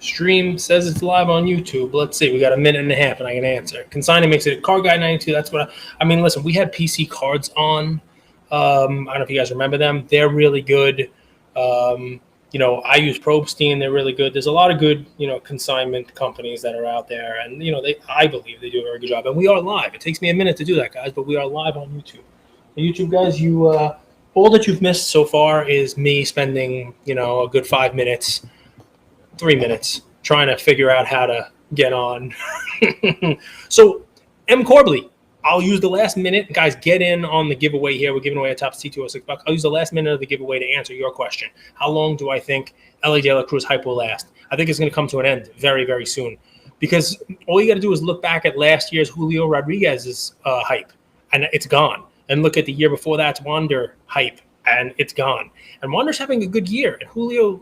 Stream says it's live on YouTube. Let's see. We got a minute and a half, and I can answer. Consigning makes it a Card Guy 92. That's what I mean. Listen, we had PC cards on. I don't know if you guys remember them. They're really good. I use Probstein. They're really good. There's a lot of good, consignment companies that are out there, and I believe they do a very good job. And we are live. It takes me a minute to do that, guys, but we are live on YouTube. And YouTube guys, you all that you've missed so far is me spending, a good 5 minutes. 3 minutes trying to figure out how to get on. So, M. Corbley, I'll use the last minute. Guys, get in on the giveaway here. We're giving away a top T206 buck. I'll use the last minute of the giveaway to answer your question. How long do I think Elly De La Cruz hype will last? I think it's going to come to an end very, very soon, because all you got to do is look back at last year's Julio Rodriguez's hype, and it's gone. And look at the year before that's Wander hype, and it's gone. And Wander's having a good year. And Julio,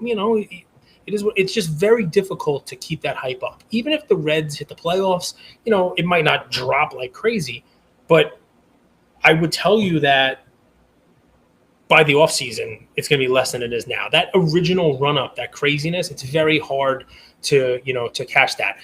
it's just very difficult to keep that hype up. Even if the Reds hit the playoffs, it might not drop like crazy. But I would tell you that by the offseason, it's going to be less than it is now. That original run-up, that craziness, it's very hard to catch that.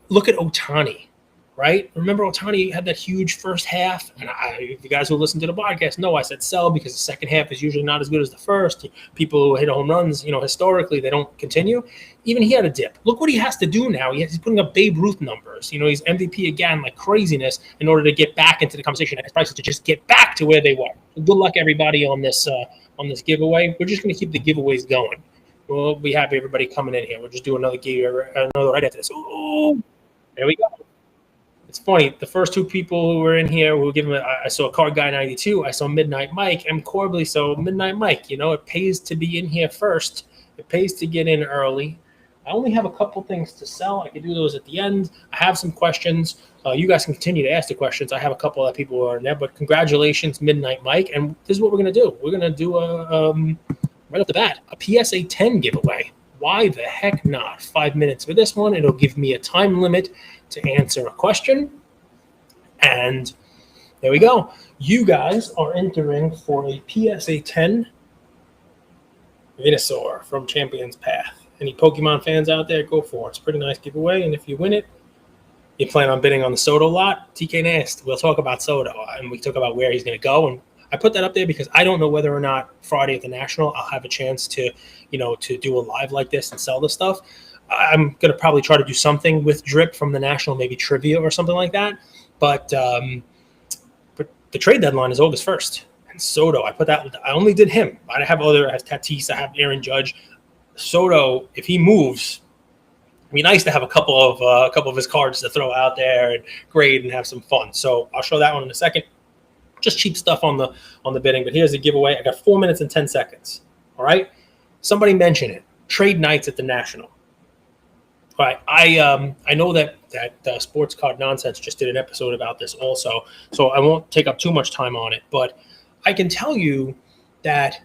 Look at Ohtani, right? Remember Ohtani had that huge first half? And if you guys who listen to the podcast know I said sell because the second half is usually not as good as the first. People who hit home runs, historically, they don't continue. Even he had a dip. Look what he has to do now. He's putting up Babe Ruth numbers. He's MVP again, like craziness, in order to get back into the conversation at his prices, to just get back to where they were. Good luck, everybody, on this giveaway. We're just going to keep the giveaways going. We'll be happy everybody coming in here. We'll just do another right after this. Oh, there we go. It's funny. The first two people who were in here who were giving I saw Card Guy 92. I saw Midnight Mike, M. Corbley. So Midnight Mike, it pays to be in here first. It pays to get in early. I only have a couple things to sell. I can do those at the end. I have some questions. You guys can continue to ask the questions. I have a couple of people who are in there, but congratulations, Midnight Mike. And this is what we're going to do. We're going to do right off the bat, a PSA 10 giveaway. Why the heck not? 5 minutes for this one. It'll give me a time limit to answer a question. And there we go. You guys are entering for a PSA 10 Venusaur from Champion's Path. Any Pokemon fans out there, go for it. It's a pretty nice giveaway. And if you win it, you plan on bidding on the Soto lot, TK Nast. We'll talk about Soto, and we talk about where he's going to go. And I put that up there because I don't know whether or not Friday at the National I'll have a chance to, to do a live like this and sell this stuff. I'm going to probably try to do something with Drip from the National, maybe trivia or something like that. But the trade deadline is August 1st. And Soto, I only did him. I have other, I have Tatis, I have Aaron Judge. Soto, if he moves, it'd be nice to have a couple of his cards to throw out there and grade and have some fun. So I'll show that one in a second. Just cheap stuff on the bidding. But here's the giveaway. I got 4 minutes and 10 seconds. All right. Somebody mention it. Trade nights at the National. All right. I know that Sports Card Nonsense just did an episode about this also, so I won't take up too much time on it. But I can tell you that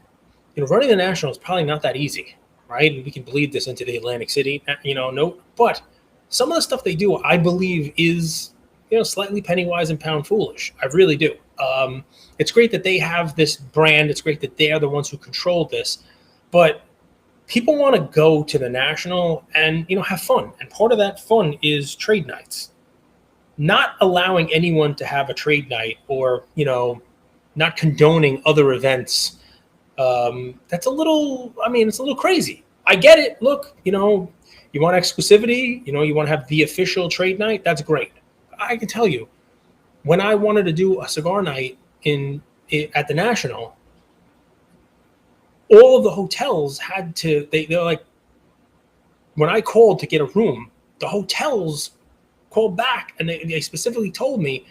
running the National is probably not that easy, right? And we can bleed this into the Atlantic City, but some of the stuff they do, I believe, is slightly penny wise and pound foolish. I really do. It's great that they have this brand. It's great that they are the ones who control this, but people want to go to the National and, have fun. And part of that fun is trade nights. Not allowing anyone to have a trade night or, not condoning other events. That's a little crazy. I get it. Look, you want exclusivity, you want to have the official trade night. That's great. I can tell you, when I wanted to do a cigar night at the National, all of the hotels had to, they're like, when I called to get a room, the hotels called back and they specifically told me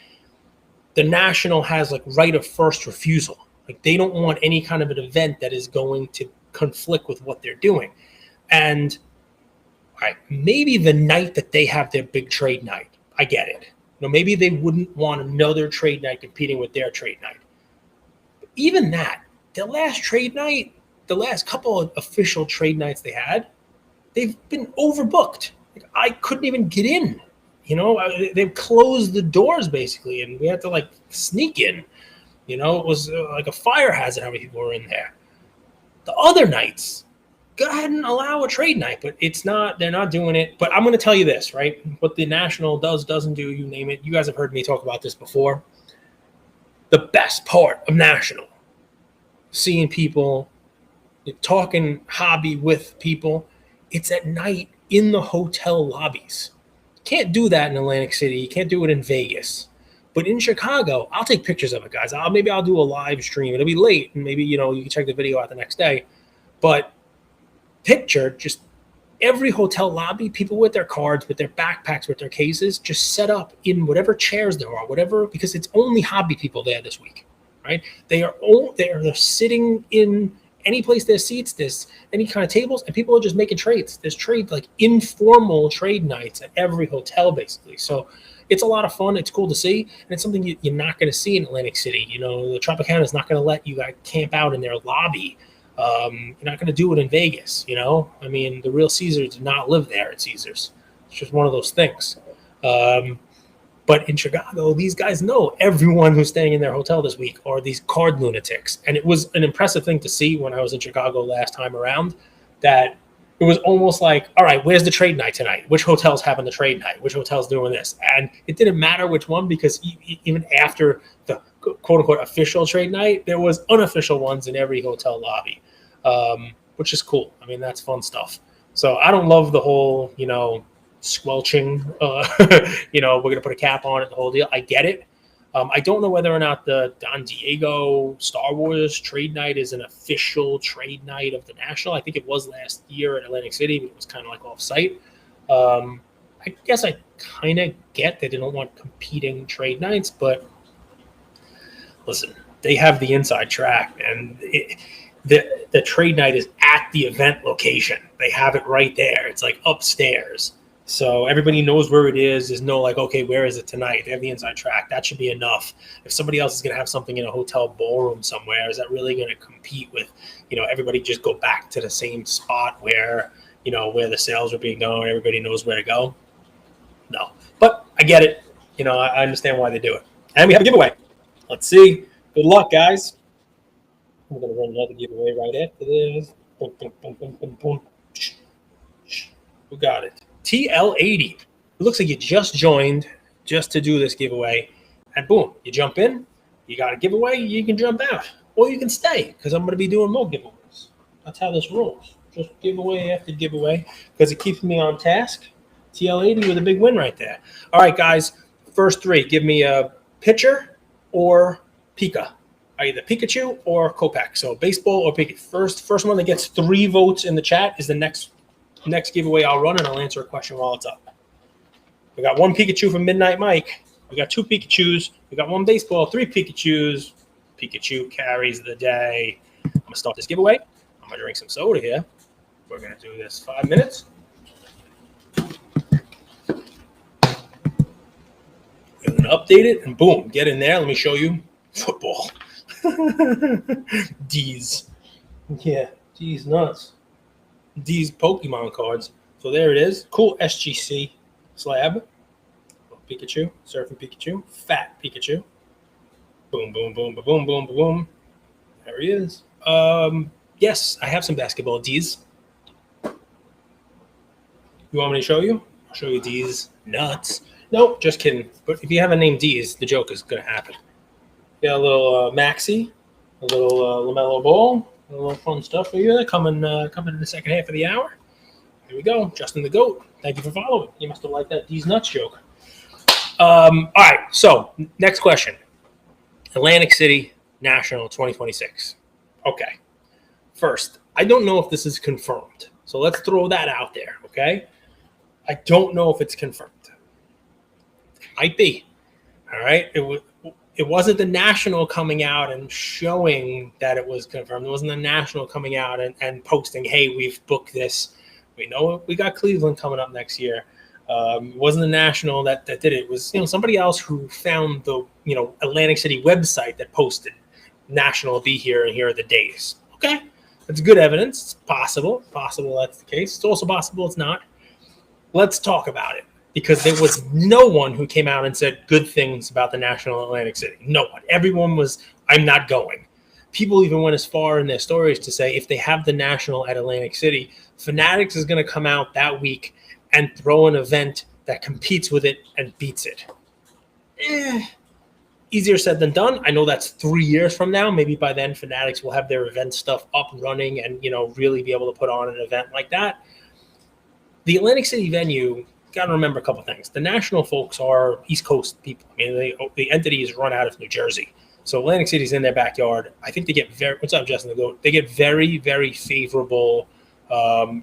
the National has like right of first refusal. Like they don't want any kind of an event that is going to conflict with what they're doing. And all right, maybe the night that they have their big trade night, I get it. Maybe they wouldn't want another trade night competing with their trade night. But even that, their last trade night, the last couple of official trade nights they had, they've been overbooked. Like, I couldn't even get in. They've closed the doors basically, and we had to like sneak in. It was like a fire hazard how many people were in there. The other nights, go ahead and allow a trade night, but they're not doing it. But I'm going to tell you this, right? What the National doesn't do, you name it. You guys have heard me talk about this before. The best part of National, seeing people, talking hobby with people, it's at night in the hotel lobbies. Can't do that in Atlantic City. You can't do it in Vegas. But in Chicago, I'll take pictures of it, guys. Maybe I'll do a live stream. It'll be late, and maybe, you can check the video out the next day. But picture just every hotel lobby, people with their cards, with their backpacks, with their cases, just set up in whatever chairs there are, whatever, because it's only hobby people there this week, right? They're sitting in any place there's seats, there's any kind of tables, and people are just making trades. There's trades, like informal trade nights at every hotel, basically. So it's a lot of fun. It's cool to see, and it's something you're not going to see in Atlantic City. The Tropicana is not going to let you guys camp out in their lobby. You're not going to do it in Vegas. I mean, the real Caesars did not live there at Caesars. It's just one of those things. But in Chicago, these guys know everyone who's staying in their hotel this week are these card lunatics. And it was an impressive thing to see when I was in Chicago last time around, that it was almost like, all right, where's the trade night tonight? Which hotel's having the trade night? Which hotel's doing this? And it didn't matter which one, because even after the quote-unquote official trade night, there was unofficial ones in every hotel lobby, which is cool. I mean, that's fun stuff. So I don't love the whole, squelching, we're going to put a cap on it, the whole deal. I get it. I don't know whether or not the Don Diego Star Wars trade night is an official trade night of the National. I think it was last year at Atlantic City, but it was kind of like off-site. I guess I kind of get that they don't want competing trade nights, but listen, they have the inside track, and the trade night is at the event location. They have it right there. It's like upstairs. So everybody knows where it is. There's no okay, where is it tonight? They have the inside track. That should be enough. If somebody else is going to have something in a hotel ballroom somewhere, is that really going to compete with, everybody just go back to the same spot where, where the sales are being done, everybody knows where to go? No. But I get it. I understand why they do it. And we have a giveaway. Let's see. Good luck, guys. I'm going to run another giveaway right after this. Boom, boom, boom, boom, boom, boom. Who got it? TL80. It looks like you just joined just to do this giveaway. And boom, you jump in. You got a giveaway. You can jump out. Or you can stay, because I'm going to be doing more giveaways. That's how this rolls. Just giveaway after giveaway, because it keeps me on task. TL80 with a big win right there. All right, guys. First three. Give me a pitcher or Pika. Either Pikachu or Kopech. So baseball or Pikachu. First one that gets 3 votes in the chat is the next giveaway I'll run, and I'll answer a question while it's up. We got 1 Pikachu from Midnight Mike. We got 2 Pikachus. We got 1 baseball, 3 Pikachus. Pikachu carries the day. I'm going to start this giveaway. I'm going to drink some soda here. We're going to do this 5 minutes. We're going to update it, and boom, get in there. Let me show you football. D's. Yeah, D's nuts. These Pokemon cards. So there it is. Cool SGC slab. Pikachu. Surfing Pikachu. Fat Pikachu. Boom, boom, boom, boom, boom, boom, boom. There he is. Yes, I have some basketball D's. You want me to show you? I'll show you D's nuts. Nope, just kidding. But if you have a name D's, the joke is going to happen. Got a little Maxi. A little LaMelo Ball. A little fun stuff for you coming in the second half of the hour. Here we go. Justin the GOAT. Thank you for following. You must have liked that D's nuts joke. All right. So next question. Atlantic City National 2026. Okay. First, I don't know if this is confirmed. So let's throw that out there. Okay. I don't know if it's confirmed. Might be. All right. It wasn't the National coming out and showing that it was confirmed. It wasn't the National coming out and posting, hey, we've booked this. We know we got Cleveland coming up next year. It wasn't the National that did it. It was somebody else who found the Atlantic City website that posted National will be here and here are the days. Okay, that's good evidence. It's possible that's the case. It's also possible it's not. Let's talk about it. Because there was no one who came out and said good things about the National Atlantic City. No one. Everyone was, I'm not going. people even went as far in their stories to say if they have the National at Atlantic City, Fanatics is going to come out that week and throw an event that competes with it and beats it. Easier said than done. I know that's 3 years from now. Maybe by then Fanatics will have their event stuff up and running and, really be able to put on an event like that. The Atlantic City venue, got to remember a couple things. The National folks are East Coast people. I mean, the entity is run out of New Jersey. So Atlantic City's in their backyard. I think they get what's up, Justin? They get very, very favorable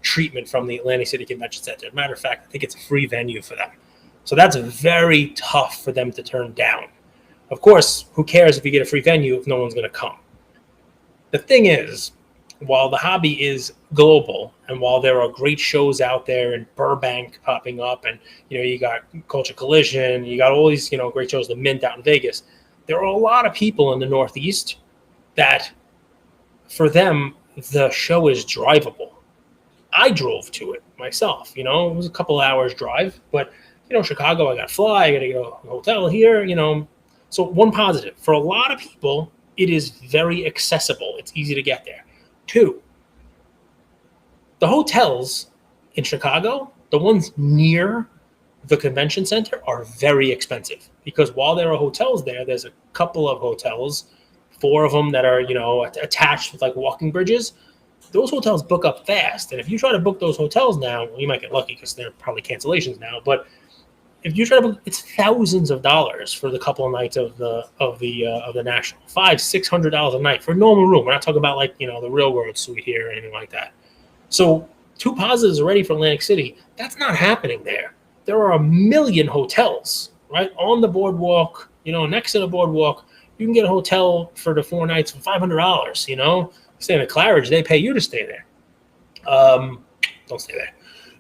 treatment from the Atlantic City Convention Center. As a matter of fact, I think it's a free venue for them. So that's very tough for them to turn down. Of course, who cares if you get a free venue if no one's going to come? The thing is, while the hobby is global and while there are great shows out there in Burbank popping up and, you got Culture Collision, you got all these, great shows, the Mint out in Vegas, there are a lot of people in the Northeast that for them, the show is drivable. I drove to it myself, it was a couple hours drive, but, Chicago, I got to fly, I got to go to a hotel here, So one positive, for a lot of people, it is very accessible. It's easy to get there. 2, the hotels in Chicago, the ones near the convention center, are very expensive because while there are hotels there, there's a couple of hotels, 4 of them that are, attached with like walking bridges. Those hotels book up fast. And if you try to book those hotels now, well, you might get lucky because they're probably cancellations now, but if you try to book, it's thousands of dollars for the couple of nights of the National. $500-600 a night for a normal room. We're not talking about like the Real World Suite here or anything like that. So 2 positives already for Atlantic City. That's not happening there. There are a million hotels right on the boardwalk. Next to the boardwalk, you can get a hotel for the 4 nights for $500. Stay in the Claridge, they pay you to stay there. Don't stay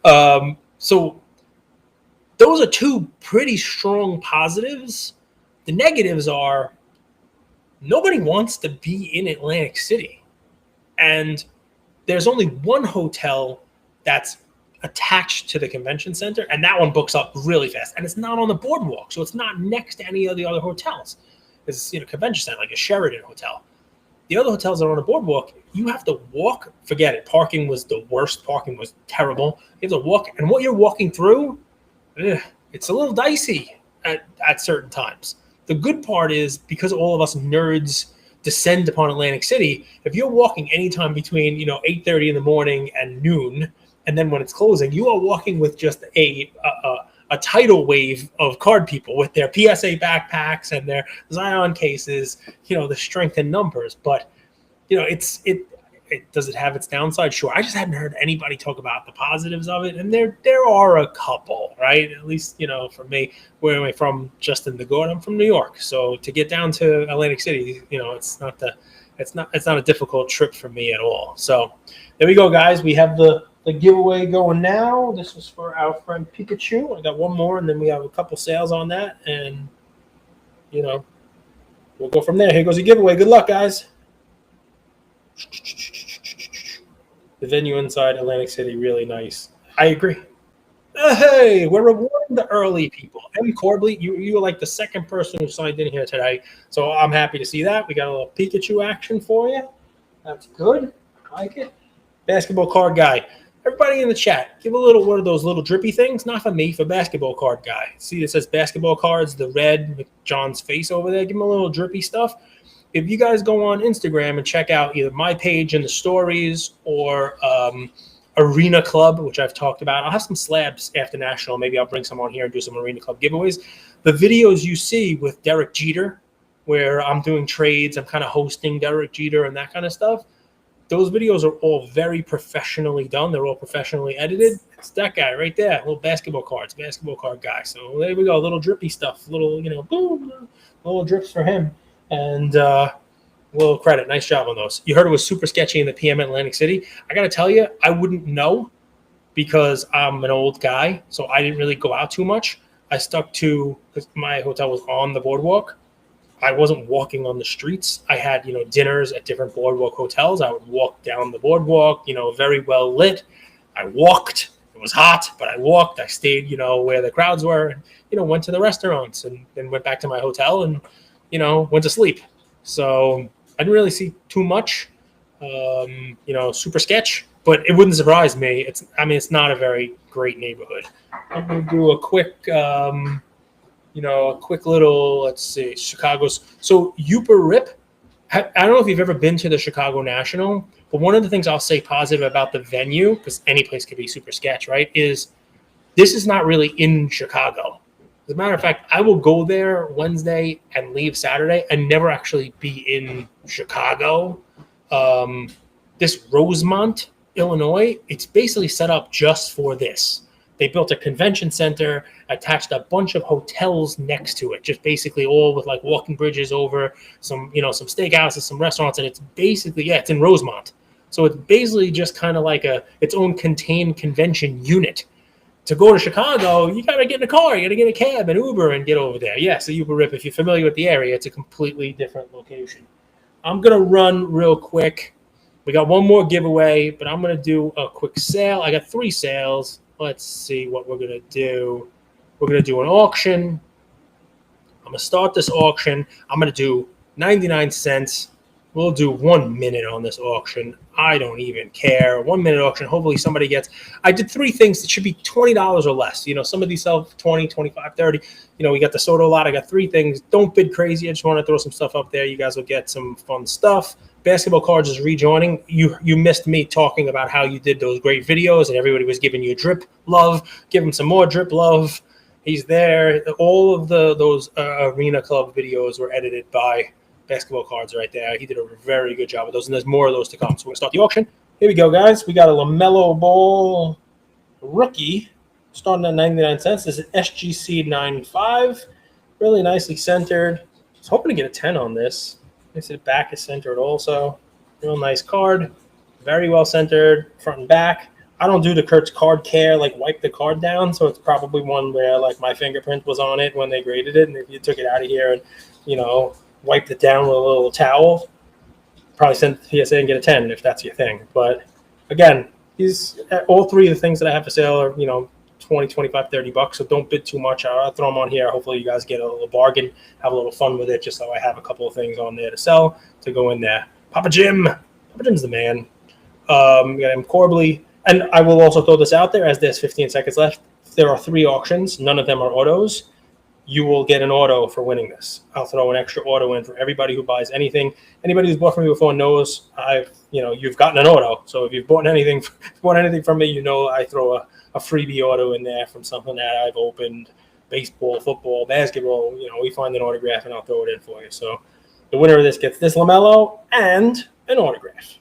there. So. Those are 2 pretty strong positives. The negatives are nobody wants to be in Atlantic City. And there's only one hotel that's attached to the convention center, and that one books up really fast. And it's not on the boardwalk, so it's not next to any of the other hotels. It's convention center, like a Sheraton hotel. The other hotels that are on the boardwalk, you have to walk. Forget it. Parking was the worst. Parking was terrible. You have to walk, and what you're walking through, it's a little dicey at certain times. The good part is because all of us nerds descend upon Atlantic City, if you're walking anytime between 8:30 in the morning and noon, and then when it's closing, you are walking with just a tidal wave of card people with their PSA backpacks and their Zion cases. The strength in numbers, but does it have its downside? Sure. I just hadn't heard anybody talk about the positives of it, and there are a couple, right? At least for me, where am I from? Justin the Goat. I'm from New York, so to get down to Atlantic City, it's not a difficult trip for me at all. So there we go, guys. We have the giveaway going now. This was for our friend Pikachu. I got one more, and then we have a couple sales on that, and we'll go from there. Here goes the giveaway. Good luck, guys. The venue inside Atlantic City, really nice. I agree. Hey, we're rewarding the early people. M. Corbley, you were like the second person who signed in here today, so I'm happy to see that. We got a little Pikachu action for you. That's good. I like it. Basketball card guy. Everybody in the chat, give a little one of those little drippy things. Not for me, for basketball card guy. See, it says basketball cards, the red with John's face over there. Give him a little drippy stuff. If you guys go on Instagram and check out either my page in the stories or Arena Club, which I've talked about, I'll have some slabs after National. Maybe I'll bring some on here and do some Arena Club giveaways. The videos you see with Derek Jeter, where I'm doing trades, I'm kind of hosting Derek Jeter and that kind of stuff, those videos are all very professionally done. They're all professionally edited. It's that guy right there, little basketball card guy. So there we go, little drippy stuff, little, boom, little drips for him. And a little credit. Nice job on those. You heard it was super sketchy in the PM at Atlantic City. I got to tell you, I wouldn't know because I'm an old guy, so I didn't really go out too much. I stuck to, because my hotel was on the boardwalk. I wasn't walking on the streets. I had, dinners at different boardwalk hotels. I would walk down the boardwalk, very well lit. I walked. It was hot, but I walked. I stayed, where the crowds were, and, went to the restaurants and then went back to my hotel and, went to sleep. So I didn't really see too much, super sketch, but it wouldn't surprise me. It's not a very great neighborhood. I'm going to do a quick, a quick little, let's see, Chicago's. So Uper Rip, I don't know if you've ever been to the Chicago National, but one of the things I'll say positive about the venue, because any place could be super sketch, right, is this is not really in Chicago. As a matter of fact, I will go there Wednesday and leave Saturday and never actually be in Chicago. This Rosemont, Illinois, it's basically set up just for this. They built a convention center, attached a bunch of hotels next to it, just basically all with like walking bridges over some steakhouses, some restaurants, and it's basically, it's in Rosemont. So it's basically just kind of like its own contained convention unit. To go to Chicago, you got to get in a car, you got to get a cab, an Uber, and get over there. Yes, the Uber Rip, if you're familiar with the area, it's a completely different location. I'm going to run real quick. We got one more giveaway, but I'm going to do a quick sale. I got 3 sales. Let's see what we're going to do. We're going to do an auction. I'm going to start this auction. I'm going to do 99 cents. We'll do 1 minute on this auction. I don't even care. 1 minute auction. Hopefully somebody gets. I did 3 things that should be $20 or less. Some of these sell 20, 25, 30. We got the soda lot. I got 3 things. Don't bid crazy. I just want to throw some stuff up there. You guys will get some fun stuff. Basketball Cards is rejoining. You missed me talking about how you did those great videos and everybody was giving you drip love. Give him some more drip love. He's there. All of those Arena Club videos were edited by Basketball Cards right there. He did a very good job with those, and there's more of those to come. So we're going to start the auction. Here we go, guys. We got a LaMelo Ball rookie starting at 99 cents. This is SGC 95. Really nicely centered. I was hoping to get a 10 on this. The back is centered also. Real nice card. Very well centered, front and back. I don't do the Kurtz card care, like wipe the card down, so it's probably one where like my fingerprint was on it when they graded it, and if you took it out of here and, wiped it down with a little towel, probably send it to PSA and get a 10 if that's your thing. But again, all 3 of the things that I have for sale are, 20, 25, 30 bucks. So don't bid too much. I'll throw them on here. Hopefully you guys get a little bargain, have a little fun with it, just so I have a couple of things on there to sell to go in there. Papa Jim's the man. We got him Corbly. And I will also throw this out there as there's 15 seconds left. There are 3 auctions. None of them are autos. You will get an auto for winning this. I'll throw an extra auto in for everybody who buys anything. Anybody who's bought from me before knows you've gotten an auto. So if you've bought anything from me, I throw a freebie auto in there from something that I've opened, baseball, football, basketball. We find an autograph and I'll throw it in for you. So the winner of this gets this LaMelo and an autograph.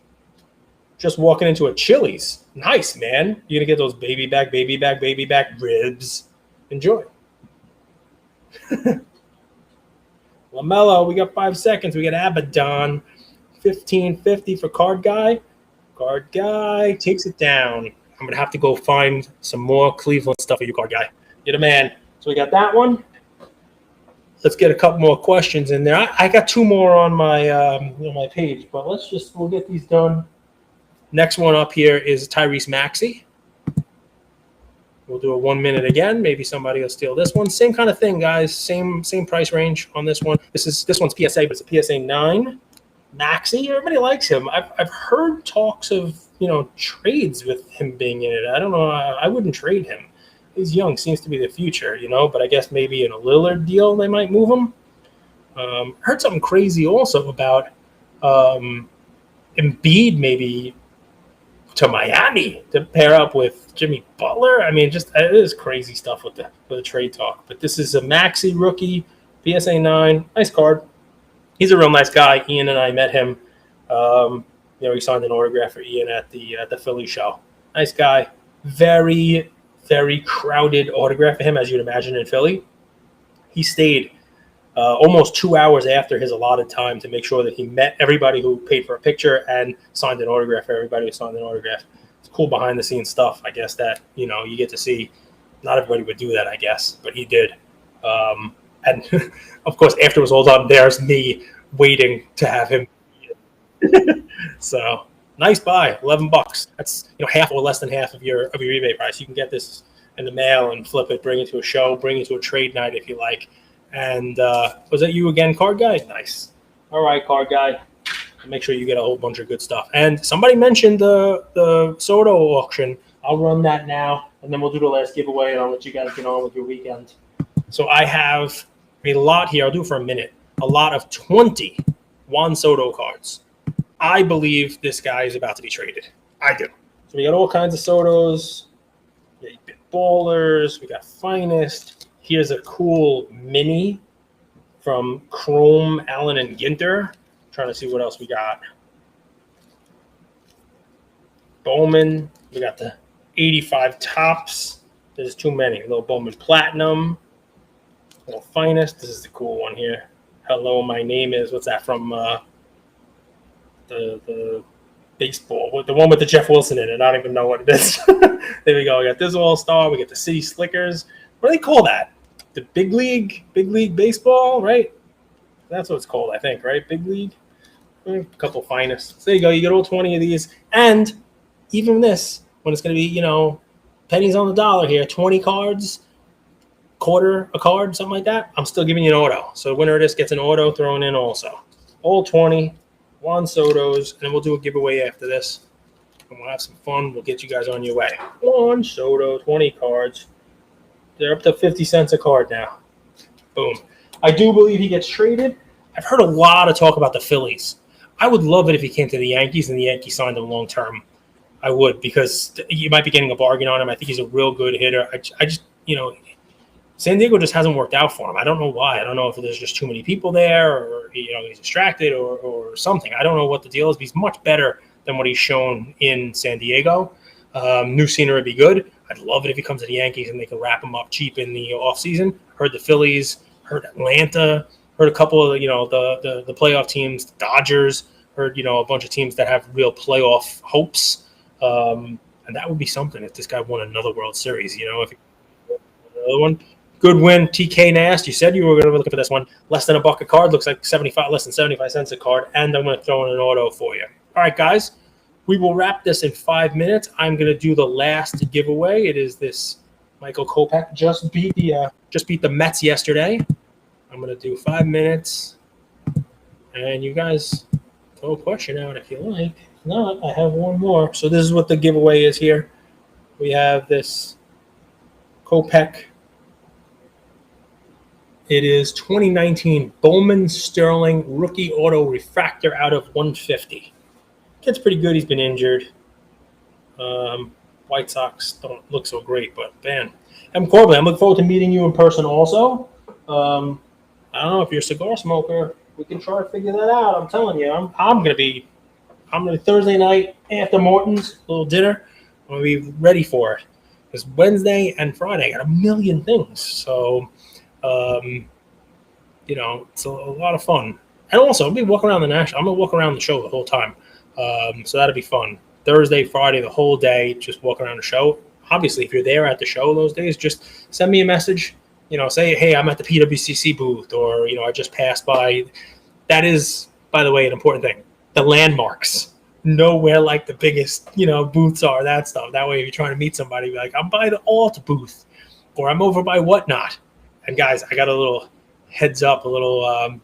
Just walking into a Chili's. Nice, man. You're going to get those baby back ribs. Enjoy. LaMelo, we got 5 seconds. We got Abaddon, 15.50 for Card Guy. Card Guy takes it down. I'm gonna have to go find some more Cleveland stuff for you, Card Guy. You're the man. So we got that one. Let's get a couple more questions in there. I got 2 more on my page, but we'll get these done. Next one up here is Tyrese Maxey. We'll do a 1 minute again. Maybe somebody will steal this one. Same kind of thing, guys. Same price range on this one. This one's PSA, but it's a PSA 9. Maxey, everybody likes him. I've heard talks of trades with him being in it. I don't know. I wouldn't trade him. He's young, seems to be the future, but I guess maybe in a Lillard deal they might move him. Heard something crazy also about Embiid maybe to Miami to pair up with Jimmy Butler. I mean, just it is crazy stuff with the trade talk. But this is a Maxey rookie, PSA 9. Nice card. He's a real nice guy. Ian and I met him. He signed an autograph for Ian at the Philly show. Nice guy. Very, very crowded autograph for him, as you'd imagine in Philly. He stayed almost 2 hours after his allotted time to make sure that he met everybody who paid for a picture and signed an autograph for everybody who signed an autograph. It's cool behind-the-scenes stuff, I guess, that, you get to see. Not everybody would do that, I guess, but he did. And, of course, after it was all done, there's me waiting to have him. So, nice buy, $11. That's half or less than half of your eBay price. You can get this in the mail and flip it, bring it to a show, bring it to a trade night if you like. And was that you again, Card Guy? Nice. All right, Card Guy. Make sure you get a whole bunch of good stuff. And somebody mentioned the Soto auction. I'll run that now, and then we'll do the last giveaway, and I'll let you guys get on with your weekend. So I have a lot here. I'll do it for a minute. A lot of 20 Juan Soto cards. I believe this guy is about to be traded. I do. So we got all kinds of Sotos. We got Ballers. We got Finest. Here's a cool mini from Chrome, Allen, and Ginter. Trying to see what else we got. Bowman. We got the 85 tops. There's too many. A little Bowman Platinum. A little Finest. This is the cool one here. Hello, my name is. What's that from? The baseball. The one with the Jeff Wilson in it. I don't even know what it is. There we go. We got this All-Star. We got the City Slickers. What do they call that? The Big League Baseball, right? That's what it's called, I think, right? Big League. A couple Finest. So there you go. You get all 20 of these. And even this, when it's going to be, pennies on the dollar here, 20 cards, quarter a card, something like that, I'm still giving you an auto. So the winner of this gets an auto thrown in also. All 20 Juan Sotos, and then we'll do a giveaway after this. And we'll have some fun. We'll get you guys on your way. Juan Soto, 20 cards. They're up to 50 cents a card now. Boom. I do believe he gets traded. I've heard a lot of talk about the Phillies. I would love it if he came to the Yankees and the Yankees signed him long term. I would, because you might be getting a bargain on him. I think he's a real good hitter. I just, San Diego just hasn't worked out for him. I don't know why. I don't know if there's just too many people there, or he's distracted, or something. I don't know what the deal is. But he's much better than what he's shown in San Diego. New scenery would be good. I'd love it if he comes to the Yankees and they can wrap him up cheap in the offseason. Heard the Phillies, heard Atlanta, heard a couple of the playoff teams, the Dodgers. Heard a bunch of teams that have real playoff hopes, and that would be something if this guy won another World Series. If he won another one. Good win, TK Nast. You said you were going to be looking for this one. Less than $1 a card. Looks like less than 75 cents a card. And I'm going to throw in an auto for you. All right, guys. We will wrap this in 5 minutes. I'm going to do the last giveaway. It is this Michael Kopech. Just beat the Mets yesterday. I'm going to do 5 minutes. And you guys throw a question out if you like. If not, I have one more. So this is what the giveaway is here. We have this Kopech. It is 2019 Bowman Sterling Rookie Auto Refractor out of 150. Kid's pretty good. He's been injured. White Sox don't look so great, but man. M. Corbin, I'm looking forward to meeting you in person also. I don't know if you're a cigar smoker. We can try to figure that out. I'm telling you, I'm gonna be Thursday night after Morton's little dinner. I'm gonna be ready for it. It's Wednesday and Friday. I got a million things. So it's a lot of fun. And also, I'll be walking around I'm going to walk around the show the whole time. So that'll be fun. Thursday, Friday, the whole day, just walk around the show. Obviously, if you're there at the show those days, just send me a message. Say, hey, I'm at the PWCC booth, or, I just passed by. That is, by the way, an important thing. The landmarks. Know where, like, the biggest, booths are, that stuff. That way, if you're trying to meet somebody, be like, I'm by the Alt booth, or I'm over by Whatnot. And guys, I got a little heads up, a little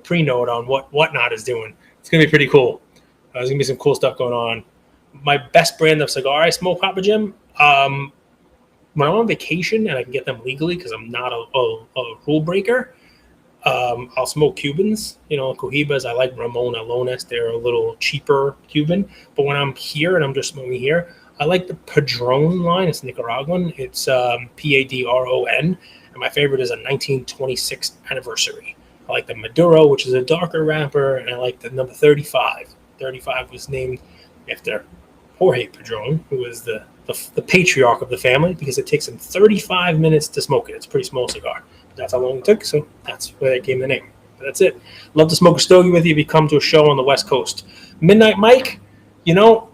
pre-note on what Whatnot is doing. It's gonna be pretty cool. There's gonna be some cool stuff going on. My best brand of cigar I smoke, Papa Jim. When I'm on vacation and I can get them legally because I'm not a rule breaker, I'll smoke Cubans. Cohibas. I like Ramon Alones. They're a little cheaper Cuban. But when I'm here and I'm just smoking here, I like the Padron line. It's Nicaraguan. It's Padron. And my favorite is a 1926 anniversary. I like the Maduro, which is a darker wrapper, and I like the number 35. 35 was named after Jorge Padron, who is the patriarch of the family, because it takes him 35 minutes to smoke it. It's a pretty small cigar. That's how long it took, so that's where it came the name. But that's it. Love to smoke a stogie with you if you come to a show on the West Coast. Midnight Mike, I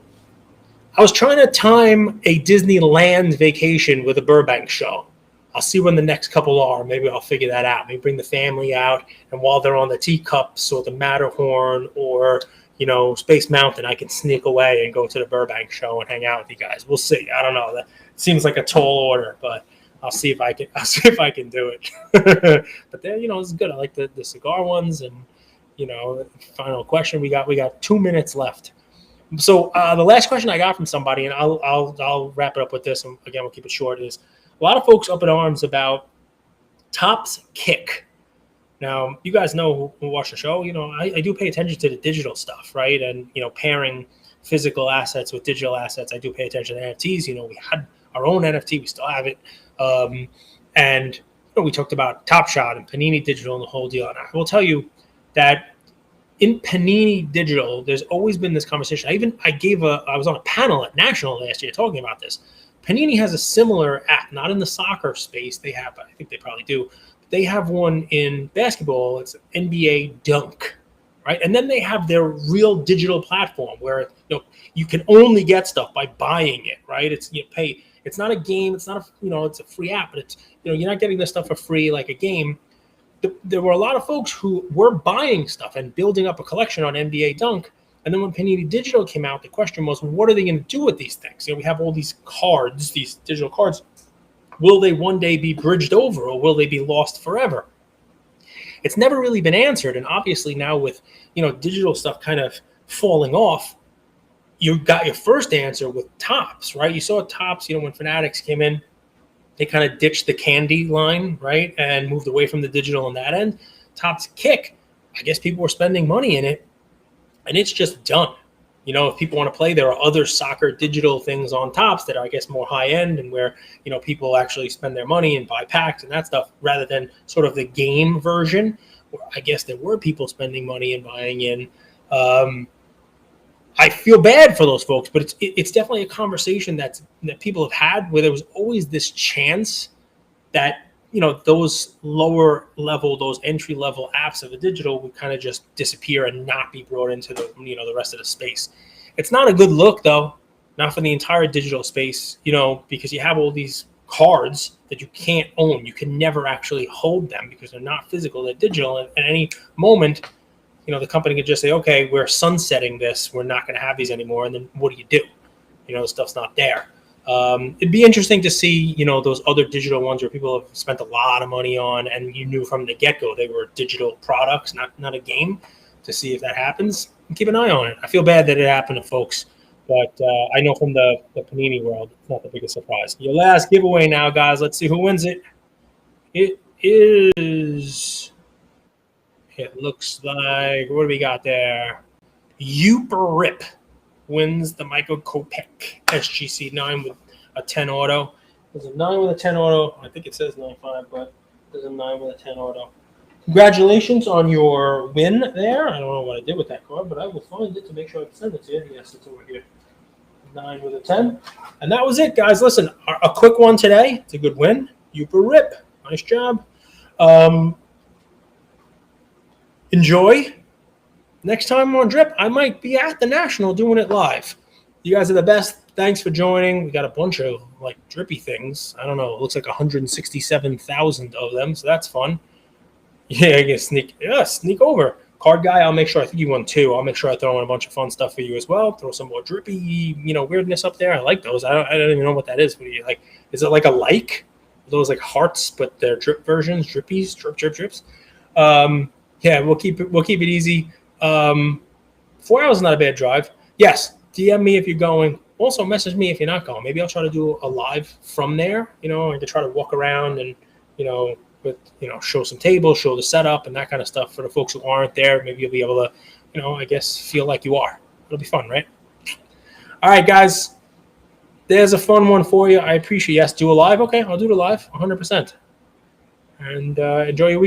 was trying to time a Disneyland vacation with a Burbank show. I'll see when the next couple are. Maybe I'll figure that out. Maybe bring the family out, and while they're on the teacups or the Matterhorn or, Space Mountain, I can sneak away and go to the Burbank show and hang out with you guys. We'll see. I don't know. That seems like a tall order, but I'll see if I can do it. But then, it's good. I like the cigar ones, and final question. We got 2 minutes left. So the last question I got from somebody, and I'll wrap it up with this, and again we'll keep it short, is a lot of folks up in arms about Topps Kick. Now, you guys know who watch the show. I do pay attention to the digital stuff, right? And pairing physical assets with digital assets. I do pay attention to NFTs. We had our own NFT. We still have it. And we talked about Top Shot and Panini Digital and the whole deal. And I will tell you that in Panini Digital, there's always been this conversation. I was on a panel at National last year talking about this. Panini has a similar app, not in the soccer space. They have, I think they probably do. They have one in basketball. It's NBA Dunk, right? And then they have their real digital platform where you can only get stuff by buying it, right? It's pay. It's not a game. It's not it's a free app, but it's you're not getting this stuff for free like a game. There were a lot of folks who were buying stuff and building up a collection on NBA Dunk. And then when Panini Digital came out, the question was, what are they going to do with these things? We have all these cards, these digital cards. Will they one day be bridged over, or will they be lost forever? It's never really been answered. And obviously now with, digital stuff kind of falling off, you got your first answer with Topps, right? You saw Topps, when Fanatics came in, they kind of ditched the candy line, right? And moved away from the digital on that end. Topps Kick, I guess people were spending money in it, and it's just done. If people want to play, there are other soccer digital things on Topps that are, I guess, more high end and where, people actually spend their money and buy packs and that stuff rather than sort of the game version where I guess there were people spending money and buying in. I feel bad for those folks, but it's definitely a conversation that people have had where there was always this chance that, those lower level, those entry level apps of the digital would kind of just disappear and not be brought into the, the rest of the space. It's not a good look though, not for the entire digital space, because you have all these cards that you can't own. You can never actually hold them because they're not physical, they're digital. And at any moment, the company could just say, okay, we're sunsetting this. We're not going to have these anymore. And then what do? The stuff's not there. It'd be interesting to see, those other digital ones where people have spent a lot of money on, and you knew from the get-go they were digital products, not a game, to see if that happens. And keep an eye on it. I feel bad that it happened to folks, but I know from the Panini world, it's not the biggest surprise. Your last giveaway now, guys. Let's see who wins it. It is... It looks like, what do we got there? Rip wins the Michael Kopech SGC 9 with a 10 auto. There's a 9 with a 10 auto. I think it says 9.5, but there's a 9 with a 10 auto. Congratulations on your win there. I don't know what I did with that card, but I will find it to make sure I can send it to you. Yes, it's over here. 9 with a 10. And that was it, guys. Listen, a quick one today. It's a good win. Rip. Nice job. Enjoy. Next time on Drip, I might be at the National doing it live. You guys are the best. Thanks for joining. We got a bunch of drippy things. I don't know. It looks like 167,000 of them, so that's fun. Yeah, I guess sneak over. Card guy, I'll make sure. I think you won 2. I'll make sure I throw in a bunch of fun stuff for you as well. Throw some more drippy, weirdness up there. I like those. I don't even know what that is. What do you like? Is it like a like? Those hearts, but they're drip versions, drippies, drips. Yeah, we'll keep it easy. 4 hours is not a bad drive. Yes, DM me if you're going. Also, message me if you're not going. Maybe I'll try to do a live from there. I can try to walk around and show some tables, show the setup, and that kind of stuff for the folks who aren't there. Maybe you'll be able to, I guess, feel like you are. It'll be fun, right? All right, guys. There's a fun one for you. I appreciate. Yes, do a live. Okay, I'll do the live, 100%. And enjoy your week.